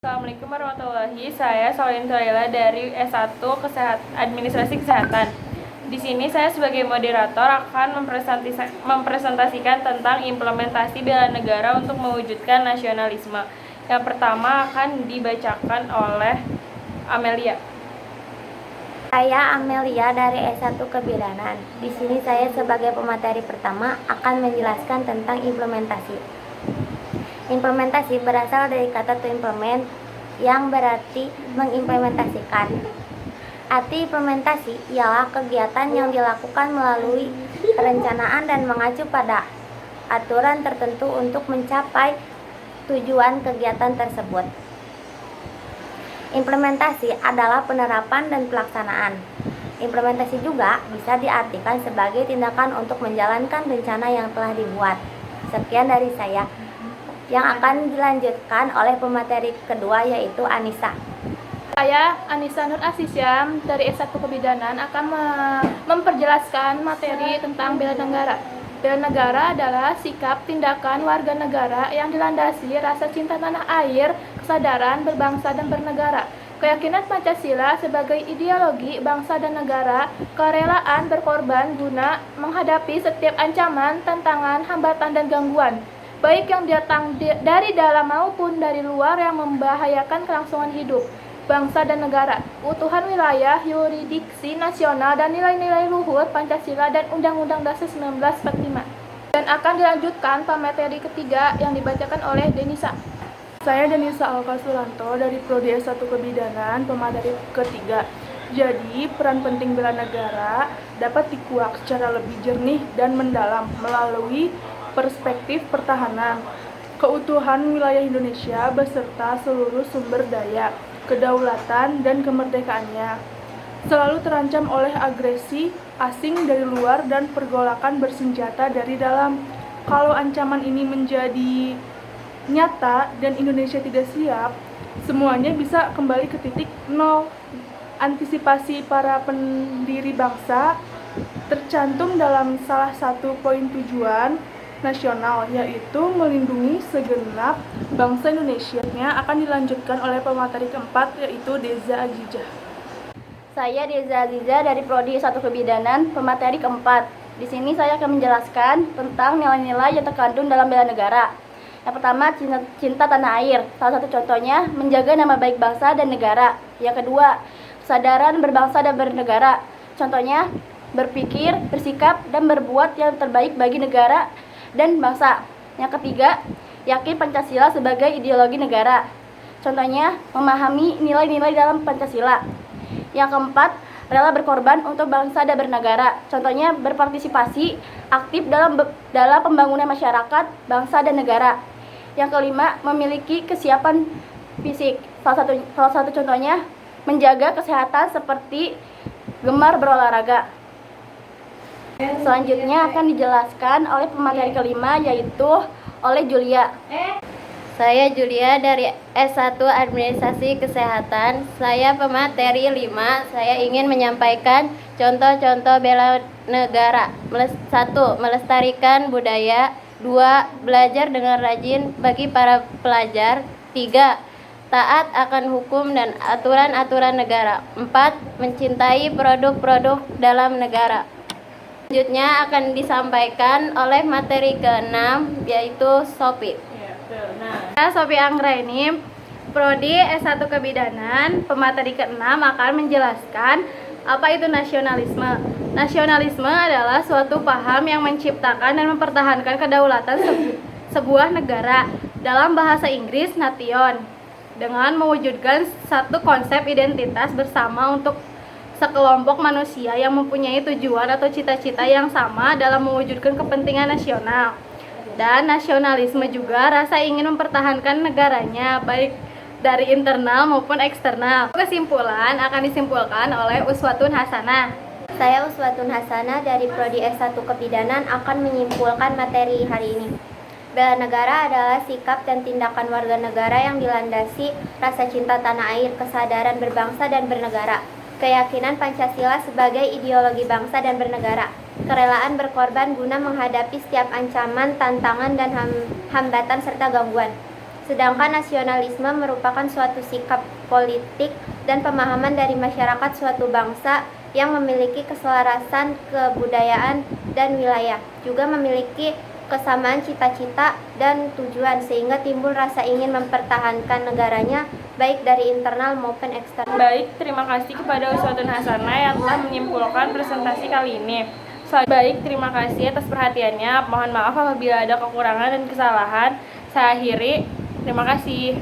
Assalamualaikum warahmatullahi wabarakatuh. Saya Solin Toyla dari S1 Administrasi Kesehatan. Di sini saya sebagai moderator akan mempresentasikan tentang implementasi bela negara untuk mewujudkan nasionalisme. Yang pertama akan dibacakan oleh Amelia. Saya Amelia dari S1 Kebidanan. Di sini saya sebagai pemateri pertama akan menjelaskan tentang implementasi. Implementasi berasal dari kata to implement yang berarti mengimplementasikan. Arti implementasi ialah kegiatan yang dilakukan melalui perencanaan dan mengacu pada aturan tertentu untuk mencapai tujuan kegiatan tersebut. Implementasi adalah penerapan dan pelaksanaan. Implementasi juga bisa diartikan sebagai tindakan untuk menjalankan rencana yang telah dibuat. Sekian dari saya. Yang akan dilanjutkan oleh pemateri kedua yaitu Anissa. Saya Anissa Nur Asisyam dari S1 Kebidanan akan memperjelaskan materi tentang bela negara. Bela negara adalah sikap tindakan warga negara yang dilandasi rasa cinta tanah air, kesadaran berbangsa dan bernegara, keyakinan Pancasila sebagai ideologi bangsa dan negara, kerelaan berkorban guna menghadapi setiap ancaman, tantangan, hambatan dan gangguan, baik yang datang dari dalam maupun dari luar yang membahayakan kelangsungan hidup bangsa dan negara, utuhan wilayah, yurisdiksi nasional, dan nilai-nilai luhur Pancasila dan Undang-Undang Dasar 1945. Dan akan dilanjutkan pemateri ketiga yang dibacakan oleh Denisa. Saya Denisa Alkasuranto dari Prodi S1 Kebidanan, pemateri ketiga. Jadi, peran penting bela negara dapat dikuak secara lebih jernih dan mendalam melalui perspektif pertahanan, keutuhan wilayah Indonesia beserta seluruh sumber daya, kedaulatan dan kemerdekaannya selalu terancam oleh agresi asing dari luar dan pergolakan bersenjata dari dalam. Kalau ancaman ini menjadi nyata dan Indonesia tidak siap, semuanya bisa kembali ke titik nol. Antisipasi para pendiri bangsa tercantum dalam salah satu poin tujuan nasional, yaitu melindungi segenap bangsa Indonesia. Akan dilanjutkan oleh pemateri keempat, yaitu Deza Azizah. Saya Deza Azizah dari Prodi 1 Kebidanan, pemateri keempat. Di sini saya akan menjelaskan tentang nilai-nilai yang terkandung dalam bela negara. Yang pertama, cinta tanah air. Salah satu contohnya, menjaga nama baik bangsa dan negara. Yang kedua, kesadaran berbangsa dan bernegara. Contohnya, berpikir, bersikap, dan berbuat yang terbaik bagi negara dan bangsa. Yang ketiga, yakin Pancasila sebagai ideologi negara. Contohnya, memahami nilai-nilai dalam Pancasila. Yang keempat, rela berkorban untuk bangsa dan bernegara. Contohnya, berpartisipasi aktif dalam pembangunan masyarakat, bangsa dan negara. Yang kelima, memiliki kesiapan fisik. Salah satu contohnya, menjaga kesehatan seperti gemar berolahraga. Selanjutnya akan dijelaskan oleh pemateri kelima, yaitu oleh Julia. Saya Julia dari S1 Administrasi Kesehatan. Saya pemateri 5. Saya ingin menyampaikan contoh-contoh bela negara. 1. Melestarikan budaya. 2. Belajar dengan rajin bagi para pelajar. 3. Taat akan hukum dan aturan-aturan negara. 4. Mencintai produk-produk dalam negara. Selanjutnya akan disampaikan oleh materi ke-6, yaitu Sophie. Saya Sophie Anggraini, Prodi S1 Kebidanan, pemateri ke-6 akan menjelaskan apa itu nasionalisme. Nasionalisme adalah suatu paham yang menciptakan dan mempertahankan kedaulatan sebuah negara. Dalam bahasa Inggris, nation, dengan mewujudkan satu konsep identitas bersama untuk sekelompok manusia yang mempunyai tujuan atau cita-cita yang sama dalam mewujudkan kepentingan nasional. Dan nasionalisme juga rasa ingin mempertahankan negaranya, baik dari internal maupun eksternal. Kesimpulan akan disimpulkan oleh Uswatun Hasanah. Saya Uswatun Hasanah dari Prodi S1 Kebidanan akan menyimpulkan materi hari ini. Bela negara adalah sikap dan tindakan warga negara yang dilandasi rasa cinta tanah air, kesadaran berbangsa dan bernegara, keyakinan Pancasila sebagai ideologi bangsa dan bernegara, kerelaan berkorban guna menghadapi setiap ancaman, tantangan, dan hambatan serta gangguan, Sedangkan nasionalisme merupakan suatu sikap politik dan pemahaman dari masyarakat suatu bangsa yang memiliki keselarasan kebudayaan dan wilayah, juga memiliki kesamaan cita-cita dan tujuan sehingga timbul rasa ingin mempertahankan negaranya baik dari internal maupun eksternal. Baik, terima kasih kepada Uswatun Hasanah yang telah menyimpulkan presentasi kali ini. Baik, terima kasih atas perhatiannya. Mohon maaf apabila ada kekurangan dan kesalahan. Saya akhiri. Terima kasih.